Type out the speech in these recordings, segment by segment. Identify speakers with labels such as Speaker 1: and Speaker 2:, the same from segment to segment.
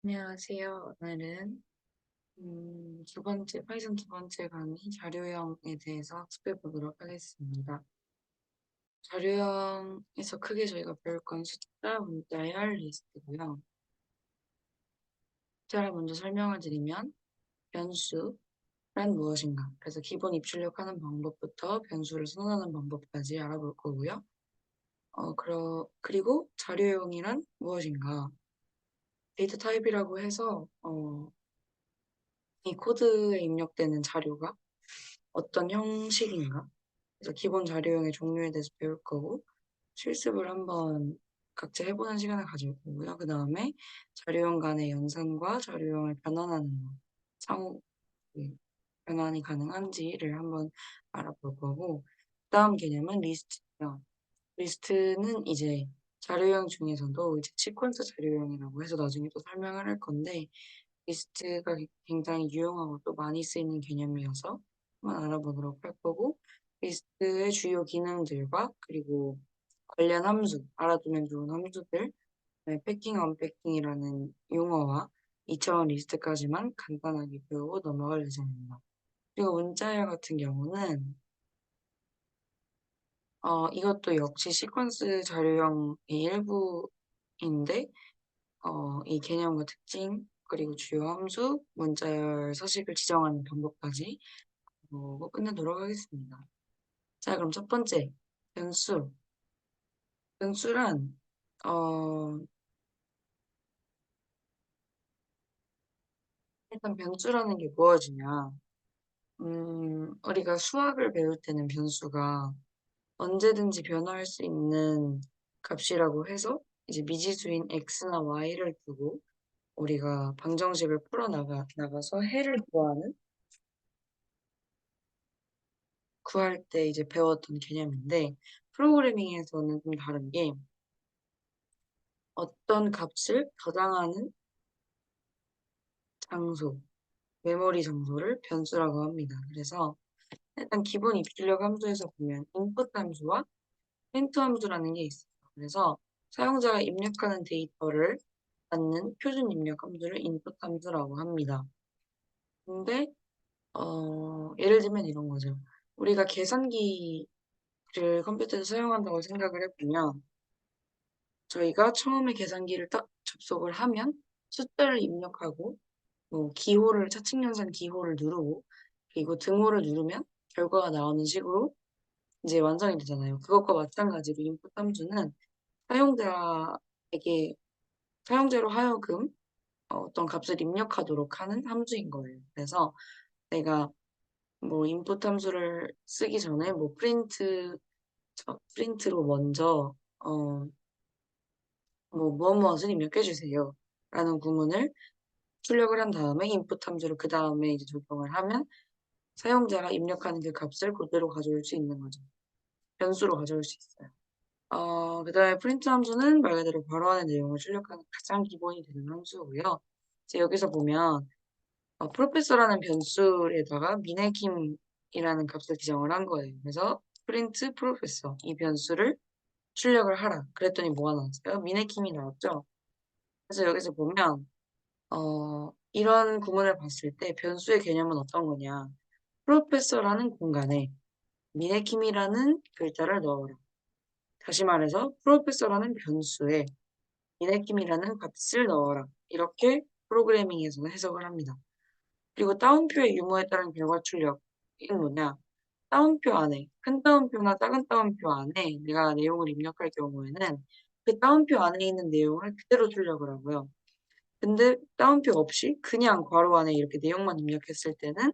Speaker 1: 안녕하세요. 오늘은 두 번째, 파이썬 두 번째 강의 자료형에 대해서 학습해 보도록 하겠습니다. 자료형에서 크게 저희가 배울 건 숫자, 문자열, 리스트고요. 숫자를 먼저 설명을 드리면 변수란 무엇인가? 그래서 기본 입출력하는 방법부터 변수를 선언하는 방법까지 알아볼 거고요. 그리고 자료형이란 무엇인가? 데이터 타입이라고 해서 이 코드에 입력되는 자료가 어떤 형식인가? 그래서 기본 자료형의 종류에 대해서 배울 거고, 실습을 한번 각자 해보는 시간을 가질 거고요. 그 다음에 자료형 간의 연산과 자료형을 변환하는 것, 상호 그 변환이 가능한지를 한번 알아볼 거고, 다음 개념은 리스트예요. 리스트는 이제 자료형 중에서도 이제 시퀀스 자료형이라고 해서 나중에 또 설명을 할 건데, 리스트가 굉장히 유용하고 또 많이 쓰이는 개념이어서 한번 알아보도록 할 거고, 리스트의 주요 기능들과 그리고 관련 함수, 알아두면 좋은 함수들, 패킹, 언패킹이라는 용어와 2차원 리스트까지만 간단하게 배우고 넘어갈 예정입니다. 그리고 문자열 같은 경우는 이것도 역시 시퀀스 자료형의 일부인데 이 개념과 특징, 그리고 주요 함수, 문자열 서식을 지정하는 방법까지 보고 끝내도록 하겠습니다. 자, 그럼 첫 번째, 변수. 변수란, 어, 일단 변수라는 게 무엇이냐. 우리가 수학을 배울 때는 변수가 언제든지 변화할 수 있는 값이라고 해서 이제 미지수인 x나 y를 두고 우리가 방정식을 나가서 해를 구할 때 이제 배웠던 개념인데, 프로그래밍에서는 좀 다른 게 어떤 값을 저장하는 장소, 메모리 장소를 변수라고 합니다. 그래서 일단 기본 입출력 함수에서 보면 input 함수와 print 함수라는 게 있어요. 그래서 사용자가 입력하는 데이터를 받는 표준 입력 함수를 input 함수라고 합니다. 근데 예를 들면 이런 거죠. 우리가 계산기를 컴퓨터에서 사용한다고 생각을 해보면 저희가 처음에 계산기를 딱 접속을 하면 숫자를 입력하고 뭐 기호를 차측연산 기호를 누르고 그리고 등호를 누르면 결과가 나오는 식으로 이제 완성이 되잖아요. 그것과 마찬가지로 인풋 함수는 사용자에게 사용자로 하여금 어떤 값을 입력하도록 하는 함수인 거예요. 그래서 내가 뭐 인풋 함수를 쓰기 전에 뭐 프린트로 먼저 뭐 무엇을 입력해 주세요. 라는 구문을 출력을 한 다음에 인풋 함수를 그 다음에 이제 적용을 하면 사용자가 입력하는 그 값을 그대로 가져올 수 있는 거죠. 변수로 가져올 수 있어요. 그 다음에 프린트 함수는 말 그대로 괄호안의 내용을 출력하는 가장 기본이 되는 함수고요. 이제 여기서 보면 프로페서라는 변수에다가 미네킴이라는 값을 지정을 한 거예요. 그래서 프린트 프로페서 이 변수를 출력을 하라. 그랬더니 뭐가 나왔어요? 미네킴이 나왔죠. 그래서 여기서 보면 이런 구문을 봤을 때 변수의 개념은 어떤 거냐. 프로페서라는 공간에 미네킴이라는 글자를 넣어라. 다시 말해서 프로페서라는 변수에 미네킴이라는 값을 넣어라. 이렇게 프로그래밍에서는 해석을 합니다. 그리고 따옴표의 유무에 따른 결과 출력은 뭐냐. 따옴표 안에, 큰 따옴표나 작은 따옴표 안에 내가 내용을 입력할 경우에는 그 따옴표 안에 있는 내용을 그대로 출력을 하고요. 근데 따옴표 없이 그냥 괄호 안에 이렇게 내용만 입력했을 때는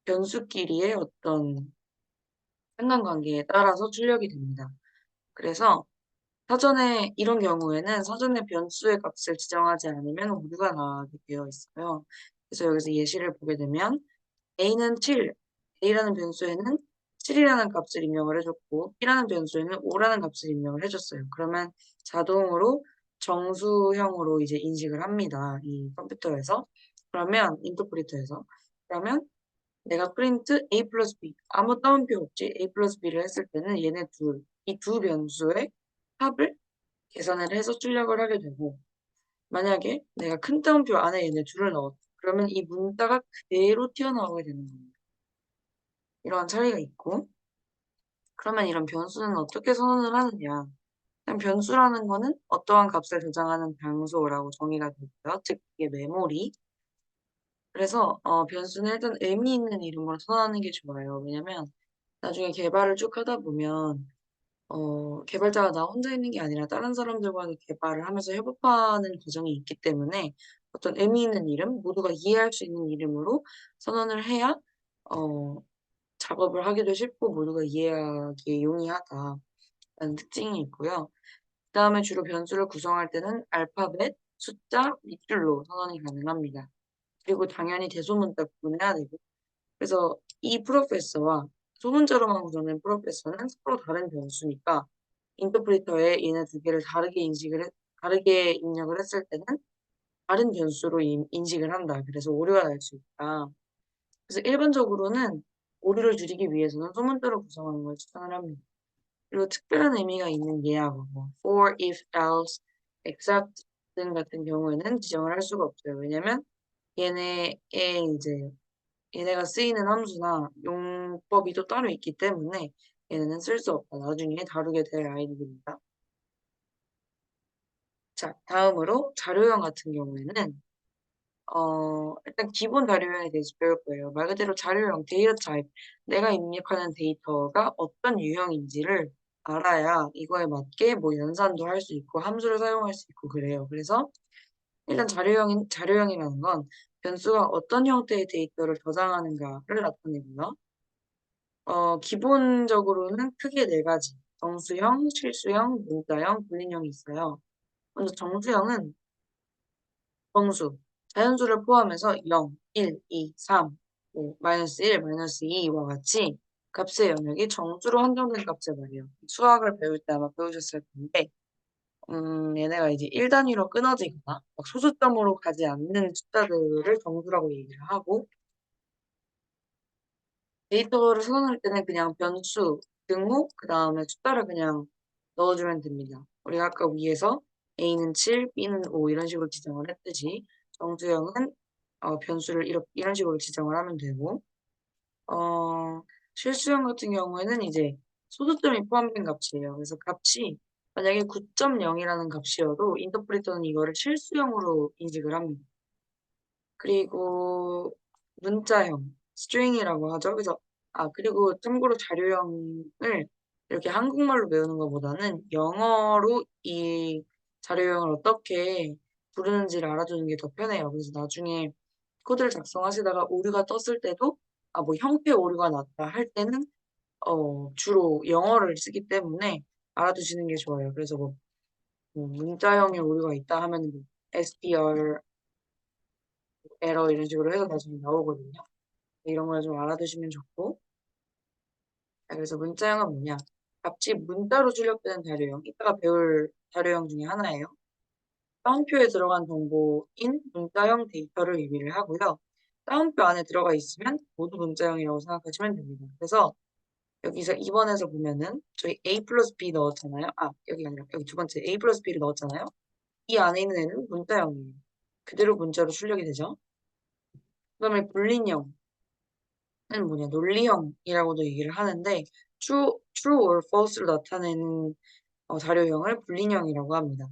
Speaker 1: 변수끼리의 어떤 상관관계에 따라서 출력이 됩니다. 그래서 사전에 이런 경우에는 사전에 변수의 값을 지정하지 않으면 오류가 나게 되어 있어요. 그래서 여기서 예시를 보게 되면 a는 7, a라는 변수에는 7이라는 값을 입력을 해줬고 b라는 변수에는 5라는 값을 입력을 해줬어요. 그러면 자동으로 정수형으로 이제 인식을 합니다. 이 컴퓨터에서. 그러면 인터프리터에서. 그러면 내가 프린트 a 플러스 b 아무 따옴표 없이 a 플러스 b를 했을 때는 얘네 이 두 변수의 합을 계산을 해서 출력을 하게 되고 만약에 내가 큰 따옴표 안에 얘네 둘을 넣었다. 그러면 이 문자가 그대로 튀어나오게 되는 겁니다. 이러한 차이가 있고, 그러면 이런 변수는 어떻게 선언을 하느냐. 그냥 변수라는 거는 어떠한 값을 저장하는 장소라고 정의가 되고요. 즉, 이게 메모리. 그래서 변수는 일단 의미 있는 이름으로 선언하는 게 좋아요. 왜냐면 나중에 개발을 쭉 하다 보면 개발자가 나 혼자 있는 게 아니라 다른 사람들과도 개발을 하면서 협업하는 과정이 있기 때문에 어떤 의미 있는 이름, 모두가 이해할 수 있는 이름으로 선언을 해야 어, 작업을 하기도 쉽고 모두가 이해하기에 용이하다라는 특징이 있고요. 그 다음에 주로 변수를 구성할 때는 알파벳, 숫자, 밑줄로 선언이 가능합니다. 그리고 당연히 대소문자 구분해야 되고 그래서 이 프로페서와 소문자로만 구성된 프로페서는 서로 다른 변수니까 인터프리터에 얘네 두 개를 다르게 입력을 했을 때는 다른 변수로 인식을 한다. 그래서 오류가 날 수 있다. 그래서 일반적으로는 오류를 줄이기 위해서는 소문자로 구성하는 걸 추천을 합니다. 그리고 특별한 의미가 있는 예약, 뭐 for, if, else, except 등 같은 경우에는 지정을 할 수가 없어요. 왜냐면 얘네의 이제 얘네가 쓰이는 함수나 용법이 또 따로 있기 때문에 얘네는 쓸 수 없다. 나중에 다루게 될 아이들입니다. 자, 다음으로 자료형 같은 경우에는 일단 기본 자료형에 대해서 배울 거예요. 말 그대로 자료형, 데이터 타입, 내가 입력하는 데이터가 어떤 유형인지를 알아야 이거에 맞게 뭐 연산도 할 수 있고 함수를 사용할 수 있고 그래요. 그래서 일단 자료형이라는 건 변수가 어떤 형태의 데이터를 저장하는가를 나타내고요. 기본적으로는 크게 네 가지. 정수형, 실수형, 문자형, 불린형이 있어요. 먼저 정수형은 정수, 자연수를 포함해서 0, 1, 2, 3, 뭐, 마이너스 1, 마이너스 2와 같이 값의 영역이 정수로 한정된 값을 말해요. 수학을 배울 때 아마 배우셨을 텐데, 얘네가 이제 1단위로 끊어지거나 막 소수점으로 가지 않는 숫자들을 정수라고 얘기를 하고, 데이터를 선언할 때는 그냥 변수, 등호, 그 다음에 숫자를 그냥 넣어주면 됩니다. 우리가 아까 위에서 A는 7, B는 5 이런 식으로 지정을 했듯이 정수형은 변수를 이런 식으로 지정을 하면 되고 어, 실수형 같은 경우에는 이제 소수점이 포함된 값이에요. 그래서 값이 만약에 9.0이라는 값이어도 인터프리터는 이거를 실수형으로 인식을 합니다. 그리고 문자형, string이라고 하죠. 그래서 그리고 참고로 자료형을 이렇게 한국말로 배우는 것보다는 영어로 이 자료형을 어떻게 부르는지를 알아두는 게 더 편해요. 그래서 나중에 코드를 작성하시다가 오류가 떴을 때도 뭐 형태 오류가 났다 할 때는 주로 영어를 쓰기 때문에 알아두시는 게 좋아요. 그래서 뭐 문자형의 오류가 있다 하면 뭐 str 에러 이런 식으로 해서 나중에 나오거든요. 이런 걸 좀 알아두시면 좋고. 자, 그래서 문자형은 뭐냐? 값이 문자로 출력되는 자료형. 이따가 배울 자료형 중에 하나예요. 따옴표에 들어간 정보인 문자형 데이터를 의미를 하고요. 따옴표 안에 들어가 있으면 모두 문자형이라고 생각하시면 됩니다. 그래서 여기서 2번에서 보면은 저희 a 플러스 b 넣었잖아요. 여기가 아니라 여기 두 번째 a 플러스 b를 넣었잖아요. 이 안에 있는 애는 문자형이에요. 그대로 문자로 출력이 되죠. 그다음에 불린형. 는 뭐냐, 논리형이라고도 얘기를 하는데, true or false를 나타내는 자료형을 불린형이라고 합니다.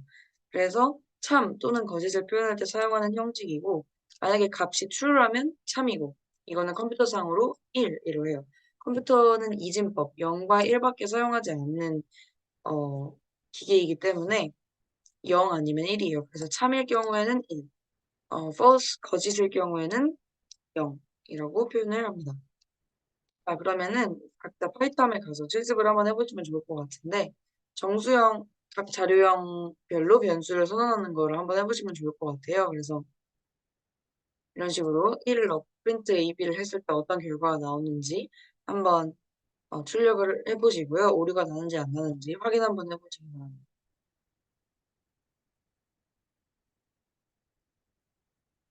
Speaker 1: 그래서 참 또는 거짓을 표현할 때 사용하는 형식이고, 만약에 값이 true라면 참이고, 이거는 컴퓨터상으로 1이로 해요. 컴퓨터는 이진법 0과 1밖에 사용하지 않는 기계이기 때문에 0 아니면 1이에요. 그래서 참일 경우에는 1, false 거짓일 경우에는 0이라고 표현을 합니다. 그러면은 각자 파이텀에 가서 실습을 한번 해보시면 좋을 것 같은데 정수형 각 자료형별로 변수를 선언하는 거를 한번 해보시면 좋을 것 같아요. 그래서 이런 식으로 1을 프린트 AB를 했을 때 어떤 결과가 나오는지 한번 출력을 해보시고요. 오류가 나는지 안 나는지 확인 한번 해보시기 바랍니다.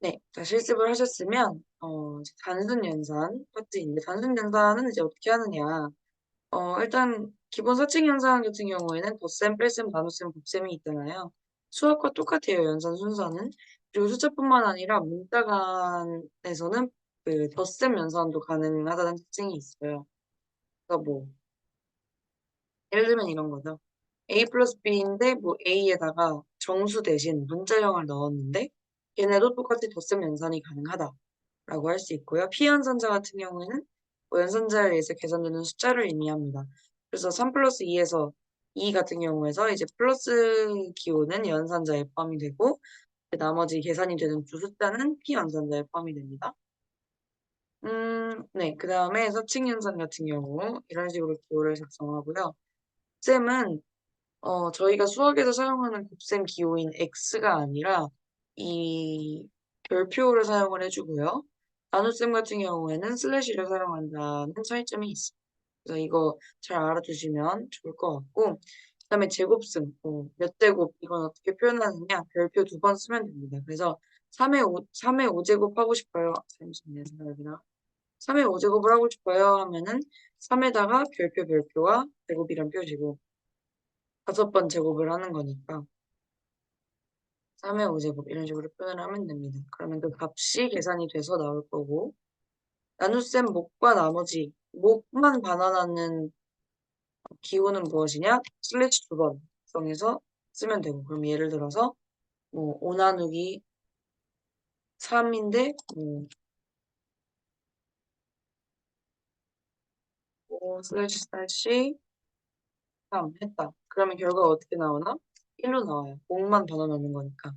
Speaker 1: 네, 자, 실습을 하셨으면 이제 단순 연산 파트인데 단순 연산은 이제 어떻게 하느냐 일단 기본 사칙 연산 같은 경우에는 덧셈, 뺄셈, 나눗셈, 곱셈이 있잖아요. 수학과 똑같아요, 연산 순서는. 그리고 숫자뿐만 아니라 문자간에서는 그 덧셈 연산도 가능하다는 특징이 있어요. 그러니까 뭐 예를 들면 이런 거죠. A 플러스 B인데 뭐 A에다가 정수 대신 문자형을 넣었는데 얘네도 똑같이 덧셈 연산이 가능하다라고 할 수 있고요. P연산자 같은 경우에는 뭐 연산자에 의해서 계산되는 숫자를 의미합니다. 그래서 3 플러스 2에서 2 같은 경우에서 이제 플러스 기호는 연산자에 포함이 되고 나머지 계산이 되는 두 숫자는 P연산자에 포함이 됩니다. 네. 그 다음에 서칭연산 같은 경우 이런 식으로 기호를 작성하고요. 곱셈은 저희가 수학에서 사용하는 곱셈 기호인 x가 아니라 이 별표를 사용을 해주고요. 나눗셈 같은 경우에는 슬래시를 사용한다는 차이점이 있어요. 그래서 이거 잘 알아두시면 좋을 것 같고 그다음에 제곱승, 몇 제곱 이건 어떻게 표현하느냐 별표 2번 쓰면 됩니다. 그래서 3의 5제곱 하고 싶어요. 잠시만요. 생각이나 3의 5제곱을 하고 싶어요 하면은 3에다가 별표와 제곱이란 표시고 5번 제곱을 하는 거니까 3의 5제곱 이런 식으로 표현을 하면 됩니다. 그러면 그 값이 계산이 돼서 나올 거고 나눗셈 목과 나머지 목만 반환하는 기호는 무엇이냐? 슬래시 2번 정해서 쓰면 되고 그럼 예를 들어서 뭐 5 나누기 3인데 5 슬래시 3 했다. 그러면 결과가 어떻게 나오나? 1로 나와요. 목만 반환하는 거니까.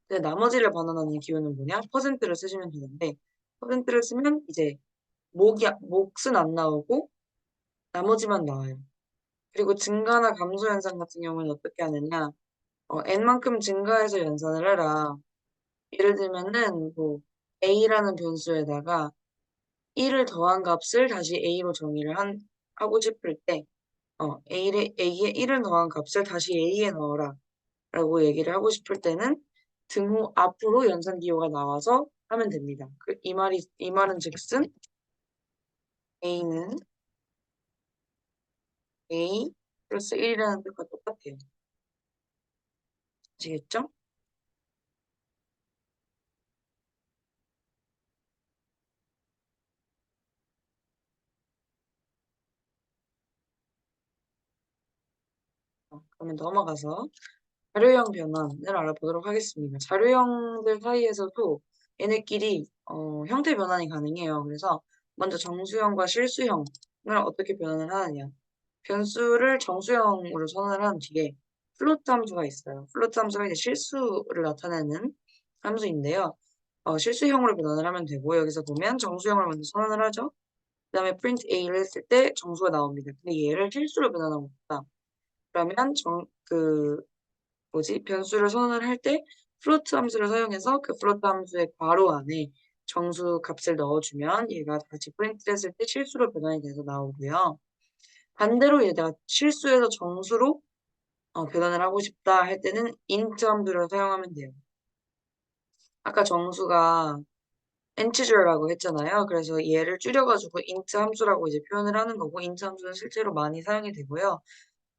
Speaker 1: 근데 나머지를 반환하는 기호는 뭐냐? 퍼센트를 쓰시면 되는데 퍼센트를 쓰면 이제 몫은 안 나오고 나머지만 나와요. 그리고 증가나 감소 현상 같은 경우는 어떻게 하느냐? n만큼 증가해서 연산을 해라. 예를 들면은 뭐 a라는 변수에다가 1을 더한 값을 다시 a로 정의를 하고 싶을 때 a에 1을 더한 값을 다시 a에 넣어라 라고 얘기를 하고 싶을 때는 등호 앞으로 연산 기호가 나와서 하면 됩니다. 이 말은 즉슨 a는 a 플러스 1이라는 뜻과 똑같아요. 아시겠죠? 그러면 넘어가서 자료형 변환을 알아보도록 하겠습니다. 자료형들 사이에서도 얘네끼리 형태 변환이 가능해요. 그래서 먼저 정수형과 실수형을 어떻게 변환을 하느냐. 변수를 정수형으로 선언을 한 뒤에 플로트 함수가 있어요. 플로트 함수가 이제 실수를 나타내는 함수인데요. 실수형으로 변환을 하면 되고 여기서 보면 정수형을 먼저 선언을 하죠. 그 다음에 print a를 했을 때 정수가 나옵니다. 근데 얘를 실수로 변환하고 싶다. 그러면 변수를 선언을 할 때 플로트 함수를 사용해서 그 플로트 함수의 괄호 안에 정수 값을 넣어주면 얘가 다시 프린트 했을 때 실수로 변환이 돼서 나오고요. 반대로 얘가 실수해서 정수로 변환을 하고 싶다 할 때는 int 함수를 사용하면 돼요. 아까 정수가 integer라고 했잖아요. 그래서 얘를 줄여가지고 int 함수라고 이제 표현을 하는 거고 int 함수는 실제로 많이 사용이 되고요.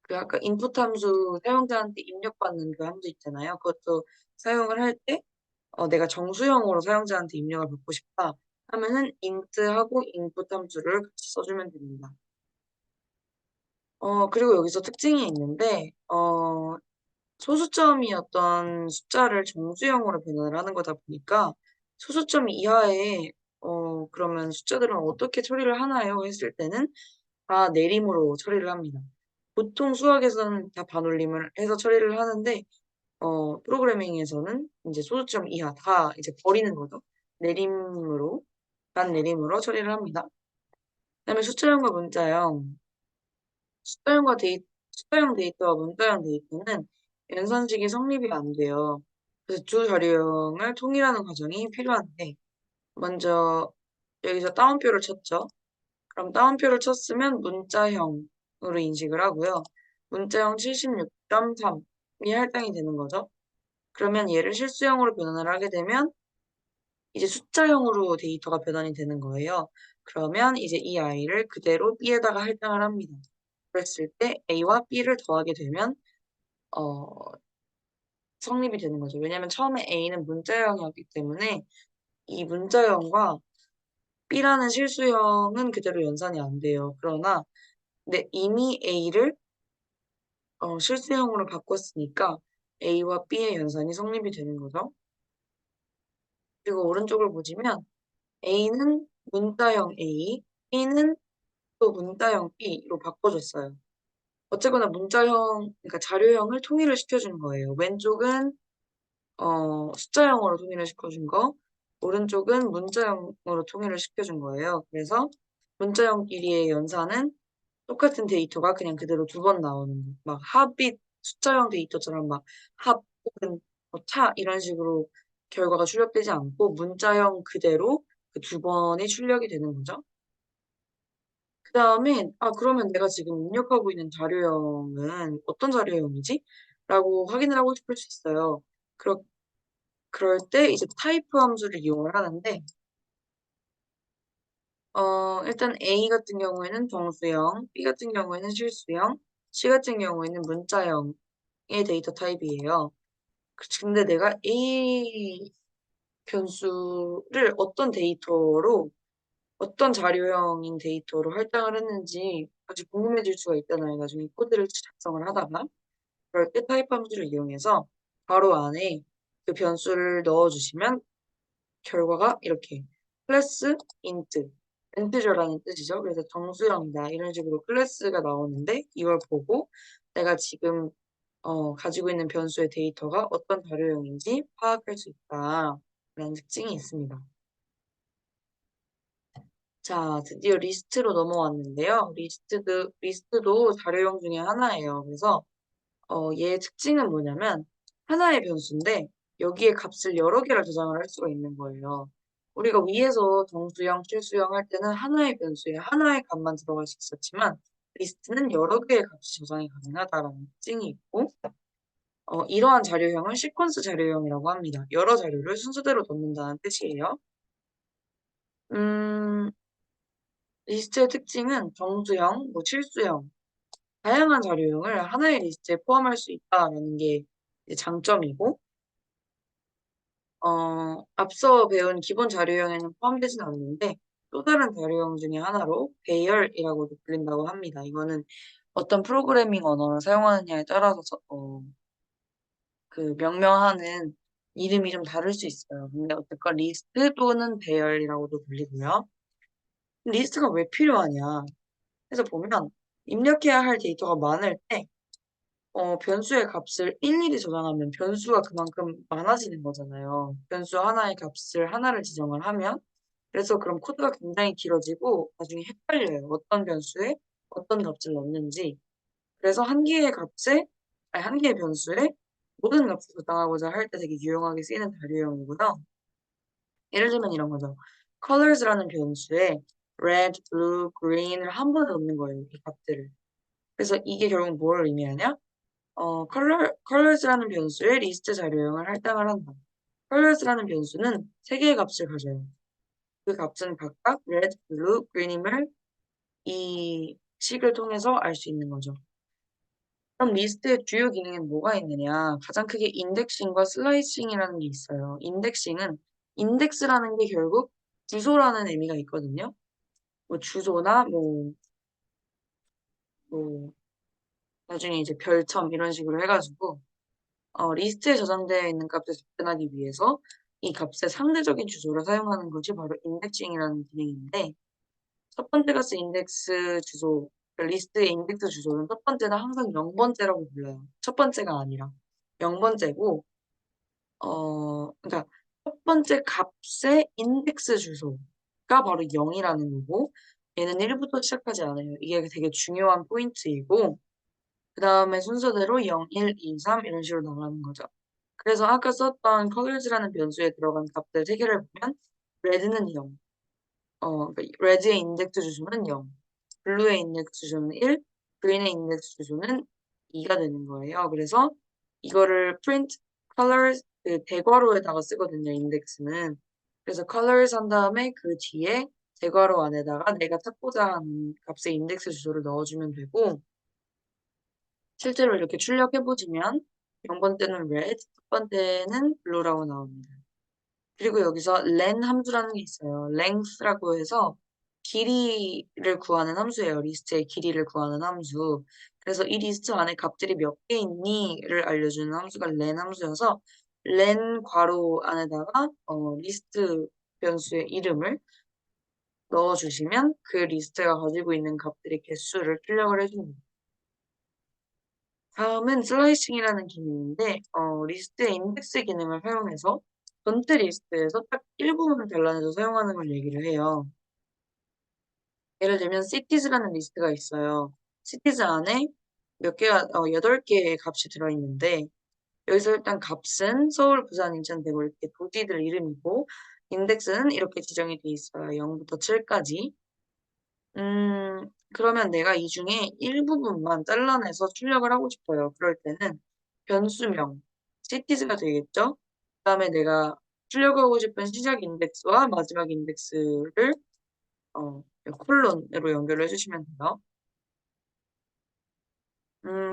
Speaker 1: 그 아까 input 함수 사용자한테 입력받는 그 함수 있잖아요. 그것도 사용을 할 때 내가 정수형으로 사용자한테 입력을 받고 싶다 하면은 int하고 input 함수를 같이 써주면 됩니다. 그리고 여기서 특징이 있는데 소수점이었던 숫자를 정수형으로 변환을 하는 거다 보니까 소수점 이하의 그러면 숫자들은 어떻게 처리를 하나요? 했을 때는 다 내림으로 처리를 합니다. 보통 수학에서는 다 반올림을 해서 처리를 하는데 프로그래밍에서는 이제 소수점 이하 다 이제 버리는 거죠. 내림으로 반내림으로 처리를 합니다. 그다음에 숫자형과 문자형 숫자형과 숫자형 데이터와 문자형 데이터는 연산식이 성립이 안 돼요. 그래서 두 자료형을 통일하는 과정이 필요한데 먼저 여기서 따옴표를 쳤죠. 그럼 따옴표를 쳤으면 문자형으로 인식을 하고요. 문자형 76.3이 할당이 되는 거죠. 그러면 얘를 실수형으로 변환을 하게 되면 이제 숫자형으로 데이터가 변환이 되는 거예요. 그러면 이제 이 아이를 그대로 B에다가 할당을 합니다. 그랬을 때 A와 B를 더하게 되면 어, 성립이 되는 거죠. 왜냐면 처음에 A는 문자형이었기 때문에 이 문자형과 B라는 실수형은 그대로 연산이 안 돼요. 그러나 이미 A를 실수형으로 바꿨으니까 A와 B의 연산이 성립이 되는 거죠. 그리고 오른쪽을 보시면 A는 문자형 A, B는 또 문자형 B로 바꿔줬어요. 어쨌거나 그러니까 자료형을 통일을 시켜준 거예요. 왼쪽은 숫자형으로 통일을 시켜준 거, 오른쪽은 문자형으로 통일을 시켜준 거예요. 그래서 문자형끼리의 연산은 똑같은 데이터가 그냥 그대로 두 번 나오는 거. 막 합이 숫자형 데이터처럼 막 합 혹은 차 이런 식으로 결과가 출력되지 않고 문자형 그대로 그 두 번이 출력이 되는 거죠. 그 다음에 그러면 내가 지금 입력하고 있는 자료형은 어떤 자료형이지? 라고 확인을 하고 싶을 수 있어요. 그럴 때 이제 타이프 함수를 이용을 하는데 일단 A 같은 경우에는 정수형, B 같은 경우에는 실수형, C 같은 경우에는 문자형의 데이터 타입이에요. 근데 내가 A 변수를 어떤 자료형인 데이터로 할당을 했는지 아주 궁금해질 수가 있잖아요. 나중에 코드를 작성을 하다가. 그럴 때 타입 함수를 이용해서 바로 안에 그 변수를 넣어주시면 결과가 이렇게 클래스 인트, 인트저라는 뜻이죠. 그래서 정수형이다 이런 식으로 클래스가 나오는데 이걸 보고 내가 지금 가지고 있는 변수의 데이터가 어떤 자료형인지 파악할 수 있다라는 특징이 있습니다. 자, 드디어 리스트로 넘어왔는데요. 리스트도 자료형 중에 하나예요. 그래서 얘의 특징은 뭐냐면 하나의 변수인데 여기에 값을 여러 개를 저장을 할 수가 있는 거예요. 우리가 위에서 정수형, 실수형 할 때는 하나의 변수에 하나의 값만 들어갈 수 있었지만 리스트는 여러 개의 값이 저장이 가능하다라는 특징이 있고 이러한 자료형을 시퀀스 자료형이라고 합니다. 여러 자료를 순서대로 넣는다는 뜻이에요. 음, 리스트의 특징은 정수형, 실수형, 다양한 자료형을 하나의 리스트에 포함할 수 있다는 게 이제 장점이고 앞서 배운 기본 자료형에는 포함되진 않는데 또 다른 자료형 중에 하나로 배열이라고도 불린다고 합니다. 이거는 어떤 프로그래밍 언어를 사용하느냐에 따라서 그 명명하는 이름이 좀 다를 수 있어요. 근데 어쨌건 리스트 또는 배열이라고도 불리고요. 리스트가 왜 필요하냐? 그래서 보면 입력해야 할 데이터가 많을 때 변수의 값을 일일이 저장하면 변수가 그만큼 많아지는 거잖아요. 변수 하나의 값을 하나를 지정을 하면 그래서 그럼 코드가 굉장히 길어지고 나중에 헷갈려요. 어떤 변수에 어떤 값을 넣는지. 그래서 한 개의 변수에 모든 값을 저장하고자 할 때 되게 유용하게 쓰이는 자료형이고요. 예를 들면 이런 거죠. colors라는 변수에 red, blue, green을 한 번에 넣는 거예요. 이 값들을. 그래서 이게 결국 뭘 의미하냐? colors라는 변수에 리스트 자료형을 할당을 한다. colors라는 변수는 세 개의 값을 가져요. 그 값은 각각 red, blue, green임을 이 식을 통해서 알 수 있는 거죠. 그럼 리스트의 주요 기능엔 뭐가 있느냐? 가장 크게 인덱싱과 슬라이싱이라는 게 있어요. 인덱스라는 게 결국 주소라는 의미가 있거든요. 뭐 주소나 뭐 나중에 이제 별첨 이런 식으로 해가지고 리스트에 저장되어 있는 값에 접근하기 위해서 이 값의 상대적인 주소를 사용하는 것이 바로 인덱싱이라는 기능인데 첫 번째가 인덱스 주소, 그러니까 리스트의 인덱스 주소는 첫 번째는 항상 0번째라고 불러요. 첫 번째가 아니라 0번째고 그러니까 첫 번째 값의 인덱스 주소가 바로 0이라는 거고 얘는 1부터 시작하지 않아요. 이게 되게 중요한 포인트이고 그 다음에 순서대로 0, 1, 2, 3 이런 식으로 나가는 거죠. 그래서 아까 썼던 colors라는 변수에 들어간 값들 세 개를 보면 red는 0, 그러니까 red의 인덱스 주소는 0, blue의 인덱스 주소는 1, green의 인덱스 주소는 2가 되는 거예요. 그래서 이거를 print colors 그 대괄호에다가 쓰거든요. 인덱스는. 그래서 colors 한 다음에 그 뒤에 대괄호 안에다가 내가 찾고자 하는 값의 인덱스 주소를 넣어주면 되고 실제로 이렇게 출력해보시면 0번째는 red, 첫 번째는 blue라고 나옵니다. 그리고 여기서 len 함수라는 게 있어요. length라고 해서 길이를 구하는 함수예요. 리스트의 길이를 구하는 함수. 그래서 이 리스트 안에 값들이 몇 개 있니를 알려주는 함수가 len 함수여서 len 괄호 안에다가 리스트 변수의 이름을 넣어주시면 그 리스트가 가지고 있는 값들의 개수를 출력을 해줍니다. 다음은 슬라이싱이라는 기능인데 리스트의 인덱스 기능을 사용해서 전체 리스트에서 딱 일부분을 잘라내서 사용하는 걸 얘기를 해요. 예를 들면 cities라는 리스트가 있어요. cities 안에 몇 개가 8개의 값이 들어있는데 여기서 일단 값은 서울, 부산, 인천, 대구 이렇게 도시들 이름이고 인덱스는 이렇게 지정이 돼 있어요. 0부터 7까지. 그러면 내가 이 중에 일부분만 잘라내서 출력을 하고 싶어요. 그럴 때는 변수명, cities가 되겠죠? 그 다음에 내가 출력하고 싶은 시작 인덱스와 마지막 인덱스를 콜론으로 연결을 해주시면 돼요.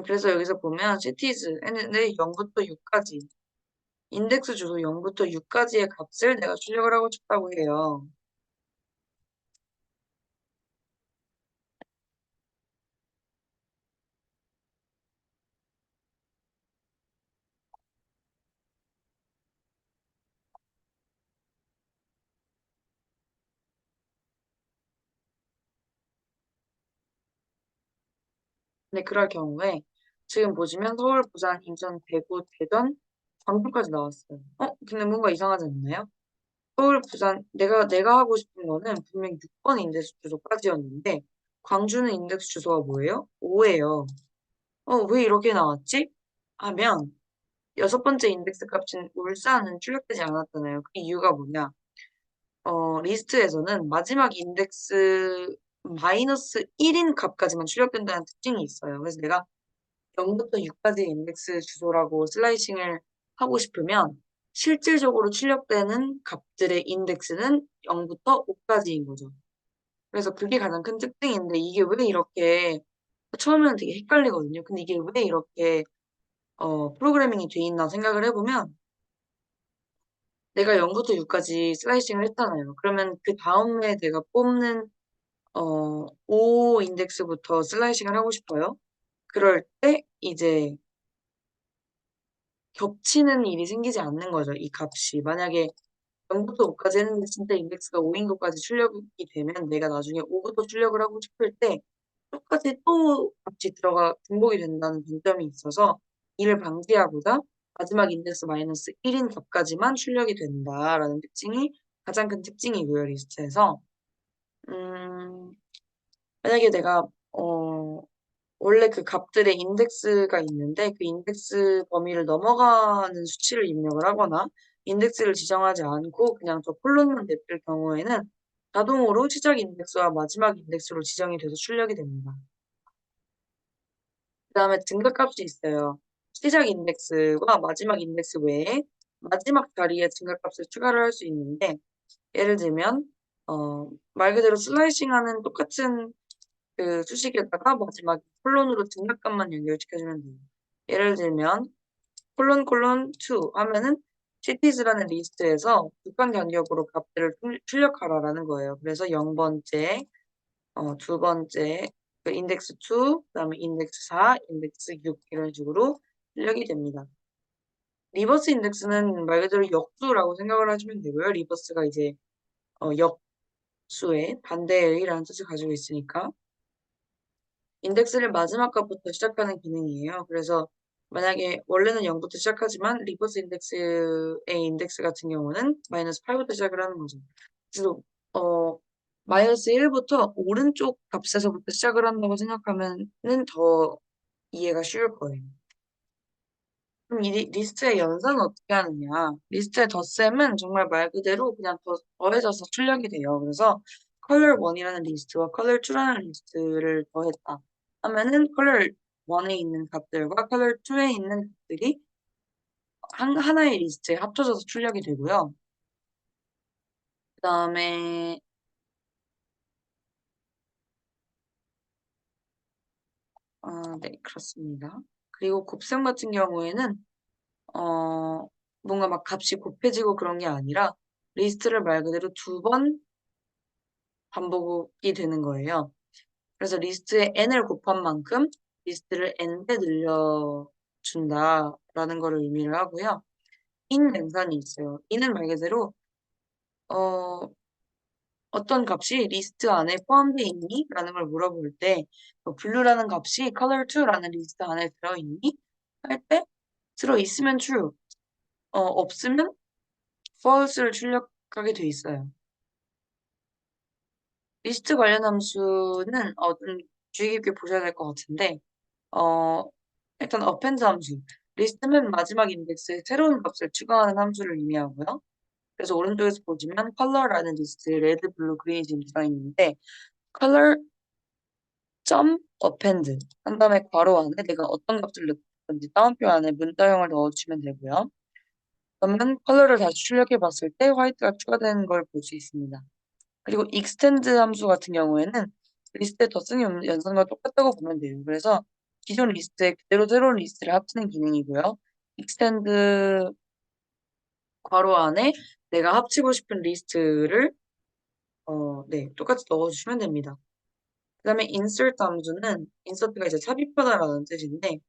Speaker 1: 그래서 여기서 보면 cities 했는데 0부터 6까지 인덱스 주소 0부터 6까지의 값을 내가 출력을 하고 싶다고 해요. 근데 그럴 경우에 지금 보시면 서울, 부산, 인천, 대구, 대전, 광주까지 나왔어요. 근데 뭔가 이상하지 않나요? 서울, 부산, 내가 하고 싶은 거는 분명 6번 인덱스 주소까지였는데, 광주는 인덱스 주소가 뭐예요? 5예요. 왜 이렇게 나왔지? 하면, 여섯 번째 인덱스 값인 울산은 출력되지 않았잖아요. 그 이유가 뭐냐? 리스트에서는 마지막 인덱스 마이너스 1인 값까지만 출력된다는 특징이 있어요. 그래서 내가 0부터 6까지 인덱스 주소라고 슬라이싱을 하고 싶으면 실질적으로 출력되는 값들의 인덱스는 0부터 5까지인 거죠. 그래서 그게 가장 큰 특징인데 이게 왜 이렇게 처음에는 되게 헷갈리거든요. 근데 이게 왜 이렇게 프로그래밍이 돼 있나 생각을 해보면 내가 0부터 6까지 슬라이싱을 했잖아요. 그러면 그 다음에 내가 뽑는 5 인덱스부터 슬라이싱을 하고 싶어요. 그럴 때 이제 겹치는 일이 생기지 않는 거죠. 이 값이. 만약에 0부터 5까지 했는데 진짜 인덱스가 5인 것까지 출력이 되면 내가 나중에 5부터 출력을 하고 싶을 때 똑같이 또 값이 중복이 된다는 단점이 있어서 이를 방지하고자 마지막 인덱스 마이너스 1인 값까지만 출력이 된다라는 특징이 가장 큰 특징이고요, 리스트에서. 음, 만약에 내가 원래 그 값들의 인덱스가 있는데 그 인덱스 범위를 넘어가는 수치를 입력을 하거나 인덱스를 지정하지 않고 그냥 저 콜론만 냅둘 경우에는 자동으로 시작 인덱스와 마지막 인덱스로 지정이 돼서 출력이 됩니다. 그 다음에 증가값이 있어요. 시작 인덱스와 마지막 인덱스 외에 마지막 자리에 증가값을 추가를 할 수 있는데 예를 들면 말 그대로 슬라이싱하는 똑같은 그 수식에다가 마지막 콜론으로 등락값만 연결시켜주면 돼요. 예를 들면 콜론 2 하면은 cities라는 리스트에서 국간 간격으로 값들을 출력하라라는 거예요. 그래서 0번째, 두 번째, 그 인덱스 2, 그다음에 인덱스 4, 인덱스 6 이런 식으로 출력이 됩니다. 리버스 인덱스는 말 그대로 역수라고 생각을 하시면 되고요. 리버스가 이제 역수의 반대의라는 뜻을 가지고 있으니까 인덱스를 마지막 값부터 시작하는 기능이에요. 그래서 만약에 원래는 0부터 시작하지만 리버스 인덱스의 인덱스 같은 경우는 마이너스 8부터 시작을 하는 거죠. 그래서 마이너스 1부터 오른쪽 값에서부터 시작을 한다고 생각하면은 더 이해가 쉬울 거예요. 그럼 이 리스트의 연산은 어떻게 하느냐? 리스트의 덧셈은 정말 말 그대로 그냥 더해져서 출력이 돼요. 그래서 color 1이라는 리스트와 color 2라는 리스트를 더했다 하면은 color 1에 있는 값들과 color 2에 있는 값들이 하나의 리스트에 합쳐져서 출력이 되고요. 그 다음에 네, 그렇습니다. 그리고 곱셈 같은 경우에는 뭔가 막 값이 곱해지고 그런 게 아니라 리스트를 말 그대로 2번 반복이 되는 거예요. 그래서 리스트에 n을 곱한 만큼 리스트를 n배 늘려준다라는 거를 의미를 하고요. in 맹산이 있어요. in은 말 그대로 어, 어떤 값이 리스트 안에 포함되어 있니? 라는 걸 물어볼 때 blue라는 값이 color2라는 리스트 안에 들어있니? 할 때 들어있으면 true, 없으면 false를 출력하게 돼 있어요. 리스트 관련 함수는 좀 주의 깊게 보셔야 될 것 같은데 어, 일단 append 함수, 리스트 맨 마지막 인덱스에 새로운 값을 추가하는 함수를 의미하고요. 그래서 오른쪽에서 보시면 color라는 리스트에 레드, 블루, 그린이 지금 들어있는데 color 점 append 한 다음에 괄호 안에 내가 어떤 값을 넣을 건지 따옴표 안에 문자형을 넣어주면 되고요. 그러면 컬러를 다시 출력해 봤을 때 화이트가 추가되는 걸 볼 수 있습니다. 그리고 extend 함수 같은 경우에는 리스트의 덧셈 연산과 똑같다고 보면 돼요. 그래서 기존 리스트에 그대로 새로운 리스트를 합치는 기능이고요. extend 괄호 안에 내가 합치고 싶은 리스트를 네, 똑같이 넣어주시면 됩니다. 그 다음에 insert 함수는 insert가 이제 삽입하다라는 뜻인데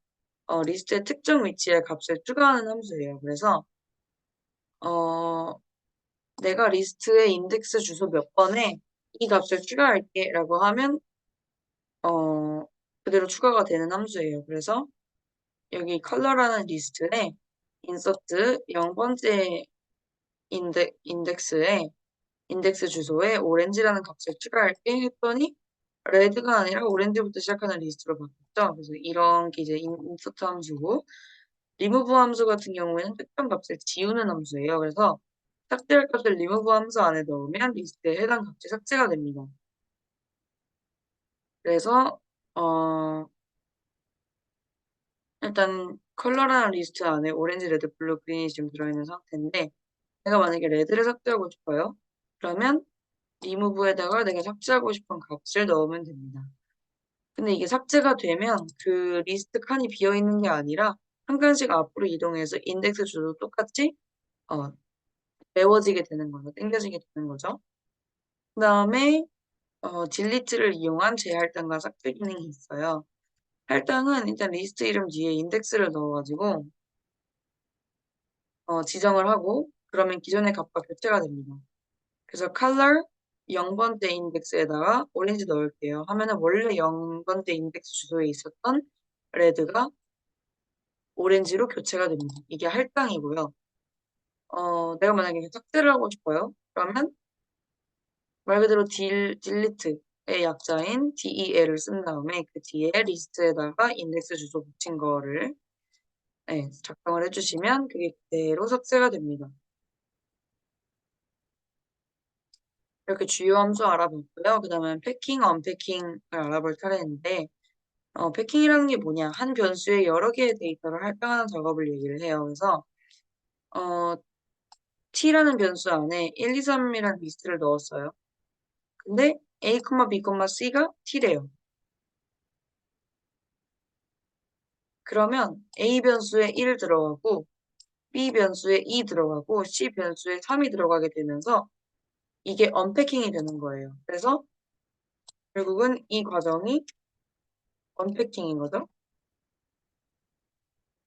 Speaker 1: 리스트의 특정 위치에 값을 추가하는 함수예요. 그래서 어, 내가 리스트의 인덱스 주소 몇 번에 이 값을 추가할게 라고 하면 그대로 추가가 되는 함수예요. 그래서 여기 컬러라는 리스트에 insert 0번째 인덱스에 인덱스 주소에 오렌지라는 값을 추가할게 했더니 레드가 아니라 오렌지부터 시작하는 리스트로 바뀌었죠. 그래서 이런 게 이제 insert 함수고 remove 함수 같은 경우에는 특정 값을 지우는 함수예요. 그래서 삭제할 값을 remove 함수 안에 넣으면 리스트에 해당 값이 삭제가 됩니다. 그래서 일단 컬러라는 리스트 안에 오렌지, 레드, 블루, 그린이 지금 들어있는 상태인데 내가 만약에 레드를 삭제하고 싶어요. 그러면 remove에다가 내가 삭제하고 싶은 값을 넣으면 됩니다. 근데 이게 삭제가 되면 그 리스트 칸이 비어있는 게 아니라 한 칸씩 앞으로 이동해서 인덱스 주소 똑같이 어, 메워지게 되는 거죠. 땡겨지게 되는 거죠. 그 다음에 delete를 이용한 재할당과 삭제 기능이 있어요. 할당은 일단 리스트 이름 뒤에 인덱스를 넣어가지고 지정을 하고 그러면 기존의 값과 교체가 됩니다. 그래서 color 0번째 인덱스에다가 오렌지 넣을게요. 하면은 원래 0번째 인덱스 주소에 있었던 레드가 오렌지로 교체가 됩니다. 이게 할당이고요. 내가 만약에 삭제를 하고 싶어요. 그러면 말 그대로 delete의 약자인 del을 쓴 다음에 그 뒤에 리스트에다가 인덱스 주소 붙인 거를 네, 작성을 해주시면 그게 그대로 삭제가 됩니다. 이렇게 주요 함수 알아봤고요. 그 다음에 패킹, 언패킹을 알아볼 차례인데 패킹이라는 게 뭐냐? 한 변수에 여러 개의 데이터를 할당하는 작업을 얘기를 해요. 그래서 어, t라는 변수 안에 1, 2, 3이라는 리스트를 넣었어요. 근데 a, b, c가 t래요. 그러면 a 변수에 1 들어가고 b 변수에 2 들어가고 c 변수에 3이 들어가게 되면서 이게 언패킹이 되는 거예요. 그래서 결국은 이 과정이 언패킹인 거죠.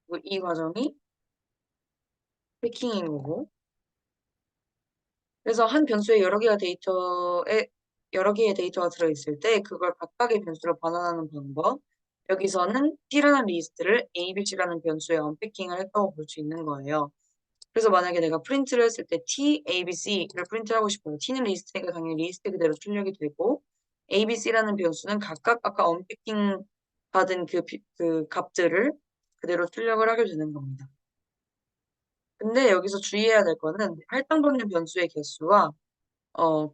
Speaker 1: 그리고 이 과정이 패킹인 거고. 그래서 한 변수에 여러 개의 데이터가 들어있을 때 그걸 각각의 변수로 반환하는 방법. 여기서는 T라는 리스트를 A, B, C라는 변수에 언패킹을 했다고 볼 수 있는 거예요. 그래서 만약에 내가 프린트를 했을 때 T, A, B, C를 프린트하고 싶어요. T는 리스트니까 당연히 리스트 그대로 출력이 되고 A, B, C라는 변수는 각각 아까 언패킹 받은 그 값들을 그대로 출력을 하게 되는 겁니다. 근데 여기서 주의해야 될 거는 할당받는 변수의 개수와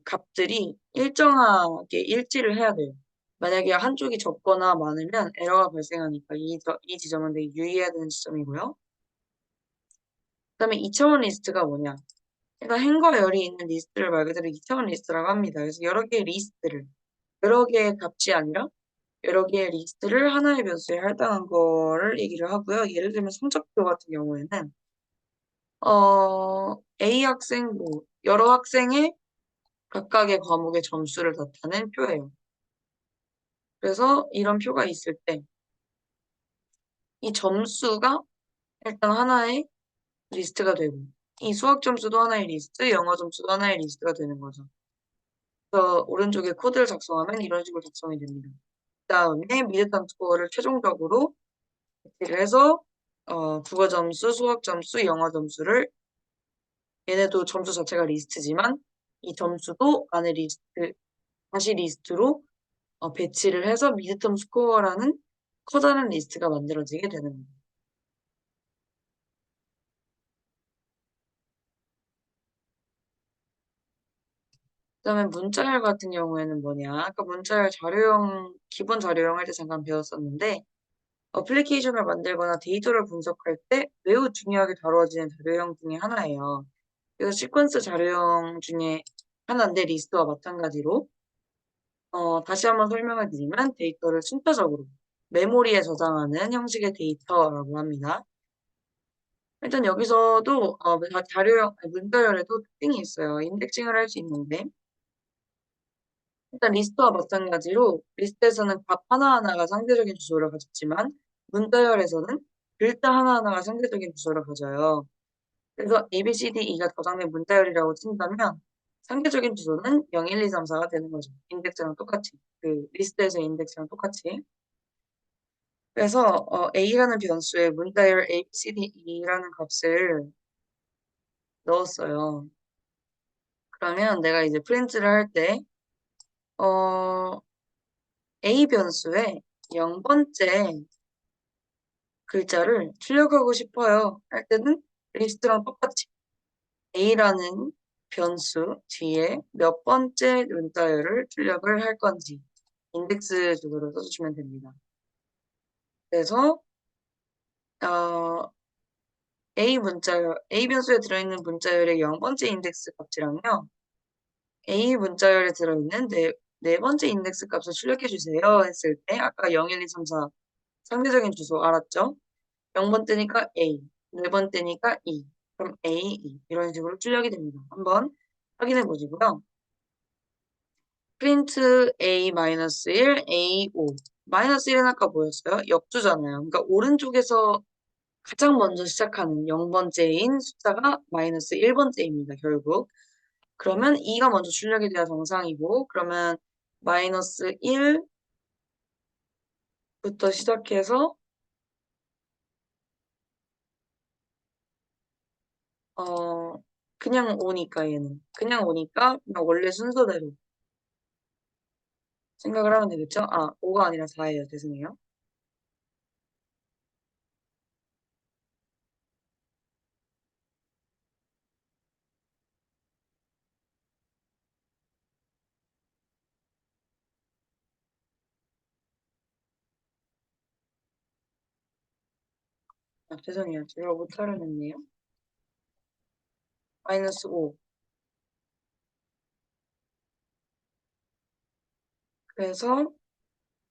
Speaker 1: 값들이 일정하게 일치를 해야 돼요. 만약에 한쪽이 적거나 많으면 에러가 발생하니까 이 지점은 되게 유의해야 되는 지점이고요. 그 다음에 2차원 리스트가 뭐냐? 그러니까 행과 열이 있는 리스트를 말 그대로 2차원 리스트라고 합니다. 그래서 여러 개의 리스트를, 여러 개의 값이 아니라 여러 개의 리스트를 하나의 변수에 할당한 거를 얘기를 하고요. 예를 들면 성적표 같은 경우에는 A 학생, 뭐, 여러 학생의 각각의 과목의 점수를 나타낸 표예요. 그래서 이런 표가 있을 때, 이 점수가 일단 하나의 리스트가 되고, 이 수학 점수도 하나의 리스트, 영어 점수도 하나의 리스트가 되는 거죠. 그래서 오른쪽에 코드를 작성하면 이런 식으로 작성이 됩니다. 그 다음에 미드텀 스코어를 최종적으로 배치를 해서 국어 점수, 수학 점수, 영어 점수를 얘네도 점수 자체가 리스트지만 이 점수도 안에 리스트, 다시 리스트로 배치를 해서 미드텀 스코어라는 커다란 리스트가 만들어지게 되는 거예요. 그다음에 문자열 같은 경우에는 뭐냐? 아까 문자열 자료형, 기본 자료형 할 때 잠깐 배웠었는데 어플리케이션을 만들거나 데이터를 분석할 때 매우 중요하게 다루어지는 자료형 중에 하나예요. 그래서 시퀀스 자료형 중에 하나인데 리스트와 마찬가지로 다시 한번 설명을 드리면 데이터를 순서적으로 메모리에 저장하는 형식의 데이터라고 합니다. 일단 여기서도 자료형, 문자열에도 특징이 있어요. 인덱싱을 할 수 있는데 일단 리스트와 마찬가지로 리스트에서는 값 하나하나가 상대적인 주소를 가졌지만 문자열에서는 글자 하나하나가 상대적인 주소를 가져요. 그래서 A, B, C, D, E가 저장된 문자열이라고 친다면 상대적인 주소는 0, 1, 2, 3, 4가 되는 거죠. 인덱스랑 똑같이. 그 리스트에서의 인덱스랑 똑같이. 그래서 A라는 변수에 문자열 A, B, C, D, E라는 값을 넣었어요. 그러면 내가 이제 프린트를 할 때, 어, A 변수에 0번째 글자를 출력하고 싶어요. 할 때는 리스트랑 똑같이 A라는 변수 뒤에 몇 번째 문자열을 출력을 할 건지 인덱스 주소를 써주시면 됩니다. 그래서 어, A 변수에 들어있는 문자열의 0번째 인덱스 값이랑요. A 문자열에 들어있는 네 번째 인덱스 값을 출력해 주세요 했을 때 아까 0, 1, 2, 3, 4 상대적인 주소 알았죠? 0번째니까 A, 네 번째니까 E, 그럼 A, E 이런 식으로 출력이 됩니다. 한번 확인해 보시고요. 프린트 A-1, A5 마이너스 1은 아까 뭐였어요? 역주잖아요. 그러니까 오른쪽에서 가장 먼저 시작하는 0번째인 숫자가 마이너스 1번째입니다. 결국. 그러면 2가 먼저 출력이 돼야 정상이고 그러면 마이너스 1부터 시작해서 어 그냥 오니까 얘는 그냥 오니까 그냥 원래 순서대로 생각을 하면 되겠죠? 아, 5가 아니라 4예요. 죄송해요. 아, 죄송해요. 제가 못하려 했네요. 마이너스 5. 그래서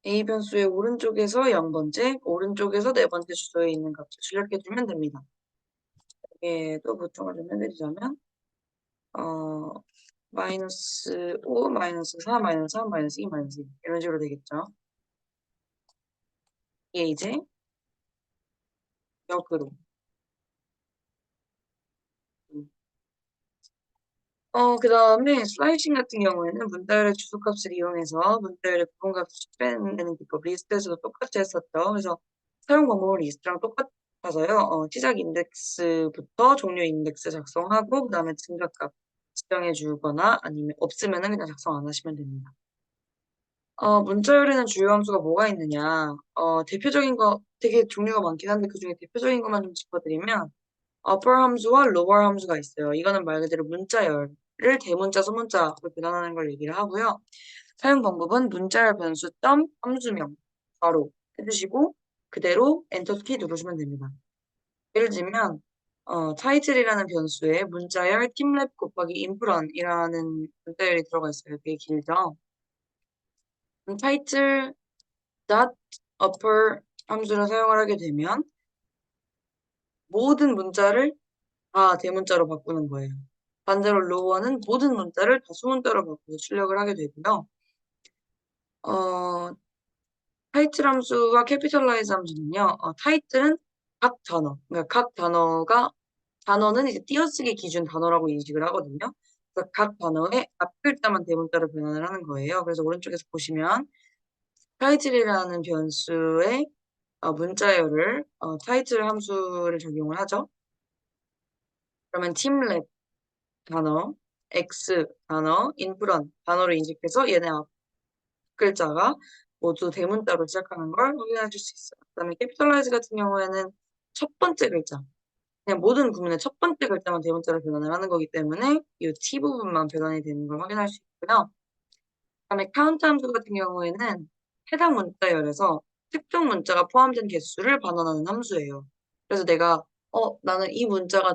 Speaker 1: A 변수의 오른쪽에서 0번째, 오른쪽에서 네 번째 주소에 있는 값을 출력해주면 됩니다. 여기에 또 보충을 좀 해드리자면, 어, 마이너스 5, 마이너스 4, 마이너스 3, 마이너스 2, 마이너스 1 이런 식으로 되겠죠. 이게 이제 역으로. 그 다음에 슬라이싱 같은 경우에는 문자열의 주소값을 이용해서 문자열의 부분값을 추출해내는 기법 리스트에서도 똑같이 했었죠. 그래서 사용 방법은 리스트랑 똑같아서요. 시작 인덱스부터 종료 인덱스 작성하고 그 다음에 증가값 지정해 주거나 아니면 없으면은 그냥 작성 안 하시면 됩니다. 문자열에는 주요 함수가 뭐가 있느냐. 대표적인 거 되게 종류가 많긴 한데 그중에 대표적인 것만 좀 짚어드리면 upper 함수와 lower 함수가 있어요. 이거는 말 그대로 문자열을 대문자, 소문자로 변환하는 걸 얘기를 하고요. 사용 방법은 문자열 변수 점 함수명 바로 해주시고 그대로 엔터 키 누르시면 됩니다. 예를 들면 타이틀이라는 변수에 문자열 팀랩 곱하기 인프런이라는 문자열이 들어가 있어요. 되게 길죠. 타이틀 dot upper 함수를 사용을 하게 되면 모든 문자를 다 대문자로 바꾸는 거예요. 반대로 로어는 모든 문자를 다 수문자로 바꿔서 출력을 하게 되고요. 어, 타이틀 함수와 캐피털라이즈 함수는요. 타이틀은 각 단어, 그러니까 각 단어는 이제 띄어쓰기 기준 단어라고 인식을 하거든요. 그래서 각 단어의 앞 글자만 대문자로 변환을 하는 거예요. 그래서 오른쪽에서 보시면 타이틀이라는 변수의 문자열을 타이틀 함수를 적용을 하죠. 그러면 팀랩 단어, X 단어, 인프런 단어를 인식해서 얘네 앞 글자가 모두 대문자로 시작하는 걸 확인하실 수 있어요. 그다음에 캐피털라이즈 같은 경우에는 첫 번째 글자, 그냥 모든 구문의 첫 번째 글자만 대문자로 변환을 하는 거기 때문에 이 T 부분만 변환이 되는 걸 확인할 수 있고요. 그다음에 카운트 함수 같은 경우에는 해당 문자열에서 특정 문자가 포함된 개수를 반환하는 함수예요. 그래서 내가 나는 이 문자가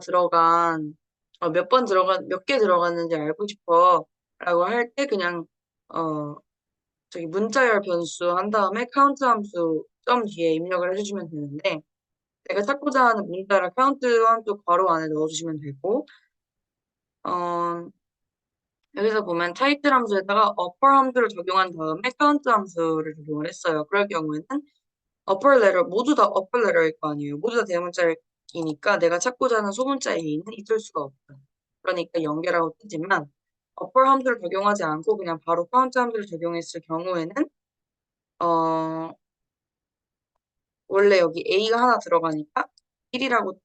Speaker 1: 몇 개 들어갔는지 알고 싶어 라고 할 때 그냥 어 저기 문자열 변수 한 다음에 카운트 함수 점 뒤에 입력을 해주시면 되는데 내가 찾고자 하는 문자를 카운트 함수 괄호 안에 넣어주시면 되고 어 여기서 보면 타이틀 함수에다가 upper 함수를 적용한 다음에 카운트 함수를 적용을 했어요. 그럴 경우에는 upper letter 모두 다 upper letter일 거 아니에요. 모두 다 대문자이니까 내가 찾고자 하는 소문자 A는 있을 수가 없어요. 그러니까 연계라고 뜨지만 upper 함수를 적용하지 않고 그냥 바로 카운트 함수를 적용했을 경우에는 어 원래 여기 A가 하나 들어가니까 1이라고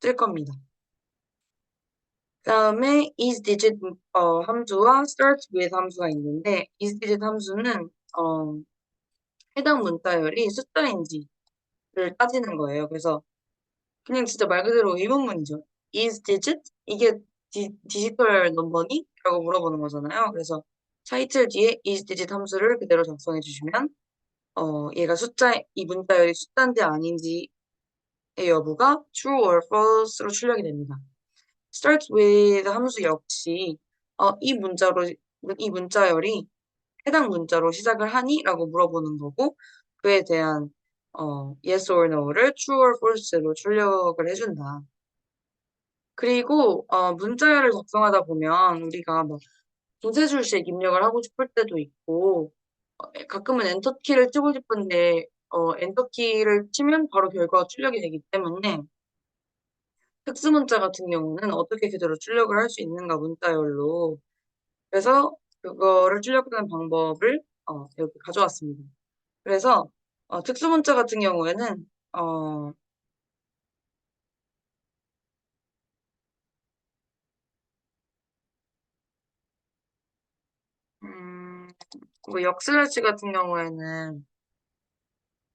Speaker 1: 뜰 겁니다. 그다음에 isDigit 함수와 startWith 함수가 있는데 isDigit 함수는 해당 문자열이 숫자인지를 따지는 거예요. 그래서 그냥 진짜 말 그대로 의문문이죠. isDigit? 이게 디지털 넘버니? 라고 물어보는 거잖아요. 그래서 타이틀 뒤에 isDigit 함수를 그대로 작성해 주시면 얘가 이 문자열이 숫자인지 아닌지의 여부가 true or false로 출력이 됩니다. start with 함수 역시 이 문자열이 해당 문자로 시작을 하니? 라고 물어보는 거고 그에 대한 yes or no를 true or false로 출력을 해준다. 그리고 문자열을 작성하다 보면 우리가 막 두세 줄씩 입력을 하고 싶을 때도 있고 가끔은 엔터키를 치고 싶은데 엔터키를 치면 바로 결과가 출력이 되기 때문에 특수문자 같은 경우는 어떻게 그대로 출력을 할 수 있는가 문자열로 그래서 그거를 출력하는 방법을 여기 가져왔습니다. 그래서 특수문자 같은 경우에는 음, 뭐 역슬래시 같은 경우에는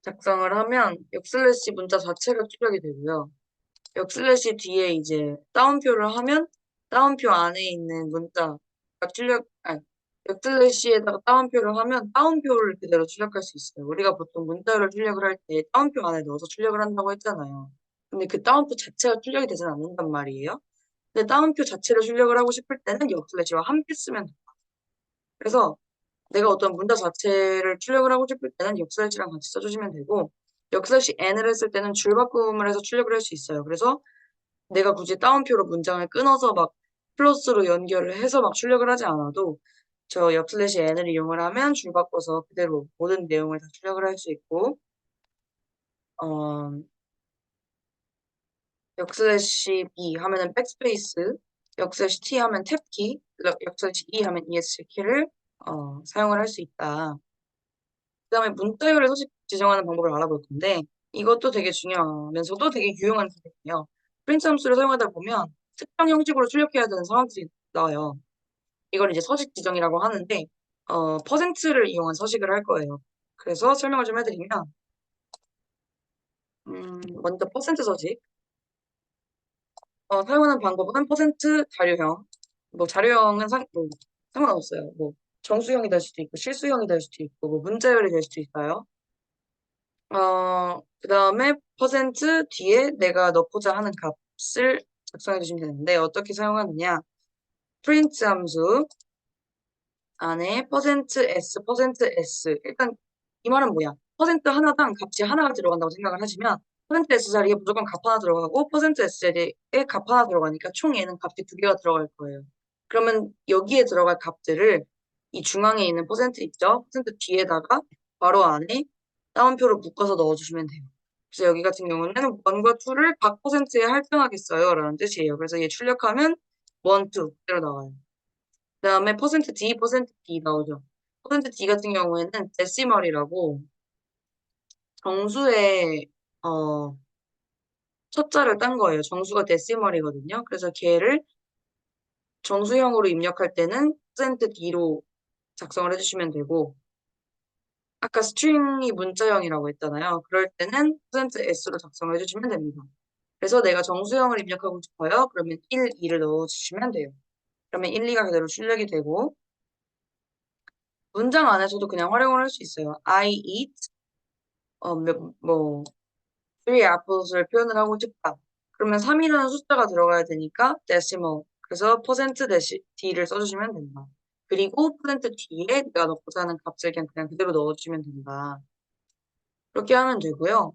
Speaker 1: 작성을 하면 역슬래시 문자 자체가 출력이 되고요. 역슬래시 뒤에 이제 따옴표를 하면 따옴표 안에 있는 문자가 아니, 역슬래시에다가 따옴표를 하면 따옴표를 그대로 출력할 수 있어요. 우리가 보통 문자를 출력을 할 때 따옴표 안에 넣어서 출력을 한다고 했잖아요. 근데 그 따옴표 자체가 출력이 되진 않는단 말이에요. 근데 따옴표 자체를 출력을 하고 싶을 때는 역슬래시와 함께 쓰면 돼요. 그래서 내가 어떤 문자 자체를 출력을 하고 싶을 때는 역슬래시랑 같이 써주시면 되고 역슬래시 n을 했을 때는 줄바꿈을 해서 출력을 할 수 있어요. 그래서 내가 굳이 따옴표로 문장을 끊어서 막 플러스로 연결을 해서 막 출력을 하지 않아도 저 옆슬래시 n을 이용을 하면 줄 바꿔서 그대로 모든 내용을 다 출력을 할 수 있고 어, 역슬래시 b 하면은 백스페이스 역슬래시 t 하면 탭키 역슬래시 e 하면 ESC키를 사용을 할 수 있다. 그 다음에 문자열의 서식 지정하는 방법을 알아볼 건데 이것도 되게 중요하면서도 되게 유용한 기능이에요. 프린트 함수를 사용하다 보면 특정 형식으로 출력해야 되는 상황들이 나와요. 이걸 이제 서식 지정이라고 하는데 퍼센트를 이용한 서식을 할 거예요. 그래서 설명을 좀 해드리면 먼저 퍼센트 서식 사용하는 방법은 퍼센트 자료형 뭐 자료형은 뭐, 상관없어요. 뭐 정수형이 될 수도 있고 실수형이 될 수도 있고 뭐 문자열이 될 수도 있어요. 그 다음에 퍼센트 뒤에 내가 넣고자 하는 값을 작성해 주시면 되는데 어떻게 사용하느냐 프린트 함수 안에 퍼센트 %s, 퍼센트 %s 일단 이 말은 뭐야? 퍼센트 하나당 값이 하나가 들어간다고 생각을 하시면 %S 자리에 무조건 값 하나 들어가고 %S 자리에 값 하나 들어가니까 총 얘는 값이 두 개가 들어갈 거예요. 그러면 여기에 들어갈 값들을 이 중앙에 있는 퍼센트 있죠? 퍼센트 뒤에다가 바로 안에 따옴표를 묶어서 넣어주시면 돼요. 그래서 여기 같은 경우는 1과 2를 각 퍼센트에 할당하겠어요 라는 뜻이에요. 그래서 얘 출력하면 1, 2 그대로 나와요. 그 다음에 %D, %D 나오죠. %D 같은 경우에는 데시멀이라고 정수의 첫 자를 딴 거예요. 정수가 데시멀이거든요. 그래서 걔를 정수형으로 입력할 때는 %D로 작성을 해주시면 되고 아까 스트링이 문자형이라고 했잖아요. 그럴 때는 %S로 작성을 해주시면 됩니다. 그래서 내가 정수형을 입력하고 싶어요. 그러면 1, 2를 넣어주시면 돼요. 그러면 1, 2가 그대로 출력이 되고 문장 안에서도 그냥 활용을 할 수 있어요. I eat 뭐 3 apples를 표현을 하고 싶다. 그러면 3이라는 숫자가 들어가야 되니까 decimal. 그래서 %D를 써주시면 된다. 그리고 %D에 내가 넣고자 하는 값을 그냥 그대로 넣어주시면 된다. 그렇게 하면 되고요.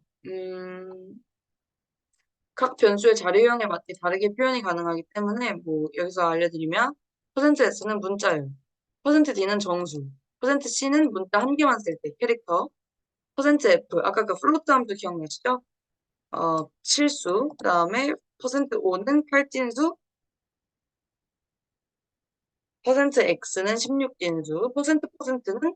Speaker 1: 각 변수의 자료형에 맞게 다르게 표현이 가능하기 때문에 뭐 여기서 알려드리면 %S는 문자예요. %D는 정수. %C는 문자 한 개만 쓸 때 캐릭터. %F 아까 그 플로트 함수 기억나시죠? 실수. 그 다음에 %O는 팔진수. %X는 16진수. %%는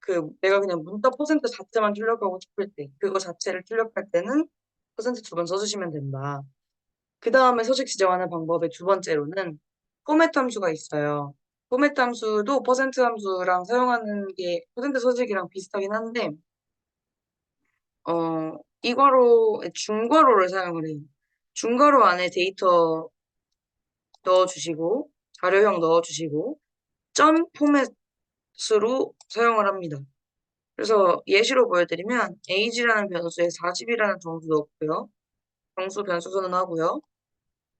Speaker 1: 그 내가 그냥 문자 % 자체만 출력하고 싶을 때 그거 자체를 출력할 때는 %2번 써주시면 된다. 그 다음에 소식 지정하는 방법의 두 번째로는 포맷 함수가 있어요. 포맷 함수도 퍼센트 함수랑 사용하는 게 퍼센트 소식이랑 비슷하긴 한데 이괄호 중괄호를 사용을 해요. 중괄호 안에 데이터 넣어주시고 자료형 넣어주시고 점 포맷으로 사용을 합니다. 그래서 예시로 보여드리면 age라는 변수에 40이라는 정수 넣고요. 정수 변수 선언하고요.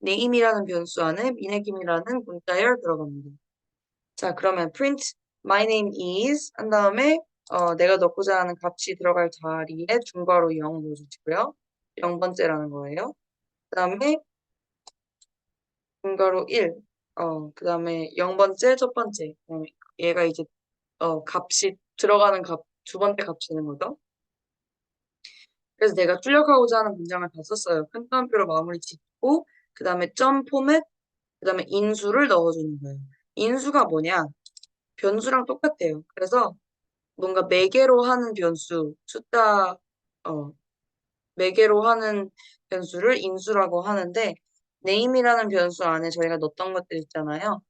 Speaker 1: name이라는 변수 안에 미네김이라는 문자열 들어갑니다. 자, 그러면 print my name is 한 다음에 내가 넣고자 하는 값이 들어갈 자리에 중괄호 0 넣어주시고요. 0번째라는 거예요. 그 다음에 중괄호 1, 그 다음에 0번째, 첫 번째. 얘가 이제 값이 들어가는 값, 두 번째 값이 되는 거죠. 그래서 내가 출력하고자 하는 문장을 다 썼어요. 큰 따옴표로 마무리 짓고 그 다음에 점 포맷, 그 다음에 인수를 넣어주는 거예요. 인수가 뭐냐? 변수랑 똑같아요. 그래서 뭔가 매개로 하는 변수, 숫자, 매개로 하는 변수를 인수라고 하는데 name이라는 변수 안에 저희가 넣었던 것들 있잖아요.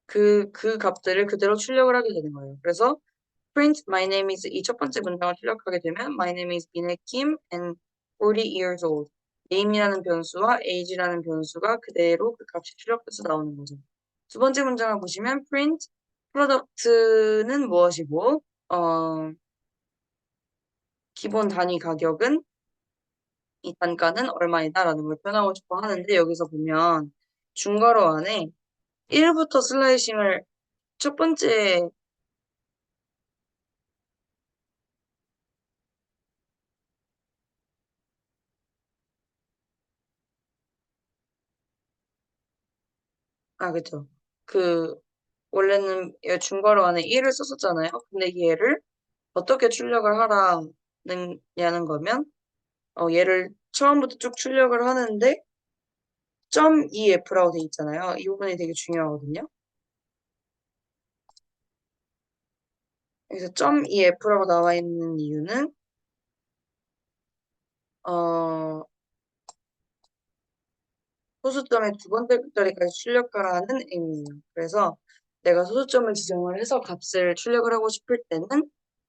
Speaker 1: 그 값들을 그대로 출력을 하게 되는 거예요. 그래서 print my name is 이 첫 번째 문장을 출력하게 되면 my name is Binek Kim and 40 years old. name이라는 변수와 age라는 변수가 그대로 그 값이 출력돼서 나오는 거죠. 두 번째 문장을 보시면 print product는 무엇이고 기본 단위 가격은 이 단가는 얼마이다라는 걸 표현하고 싶어 하는데 여기서 보면 중괄호 안에 1부터 슬라이싱을 첫 번째 그죠. 원래는 얘 중괄호 안에 1을 썼었잖아요. 근데 얘를 어떻게 출력을 하라는 거면 얘를 처음부터 쭉 출력을 하는데 .ef라고 돼 있잖아요. 이 부분이 되게 중요하거든요. 그래서 .ef라고 나와 있는 이유는 어, 소수점의 두 번째 자리까지 출력하라는 의미예요. 그래서 내가 소수점을 지정을 해서 값을 출력을 하고 싶을 때는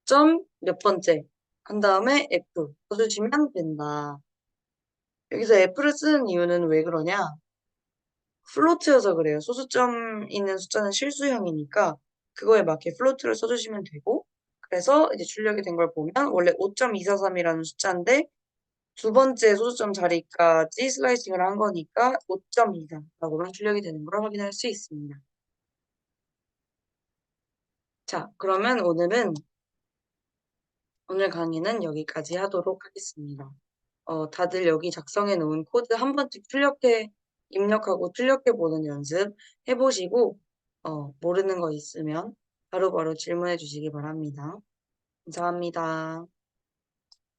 Speaker 1: 점 몇 번째 한 다음에 F 써주시면 된다. 여기서 F를 쓰는 이유는 왜 그러냐? 플로트여서 그래요. 소수점 있는 숫자는 실수형이니까 그거에 맞게 플로트를 써주시면 되고 그래서 이제 출력이 된 걸 보면 원래 5.243이라는 숫자인데 두 번째 소수점 자리까지 슬라이싱을 한 거니까 5.24라고만 출력이 되는 걸 확인할 수 있습니다. 자, 그러면 오늘 강의는 여기까지 하도록 하겠습니다. 다들 여기 작성해 놓은 코드 한 번씩 입력하고 출력해 보는 연습 해보시고, 모르는 거 있으면 바로바로 질문해 주시기 바랍니다. 감사합니다.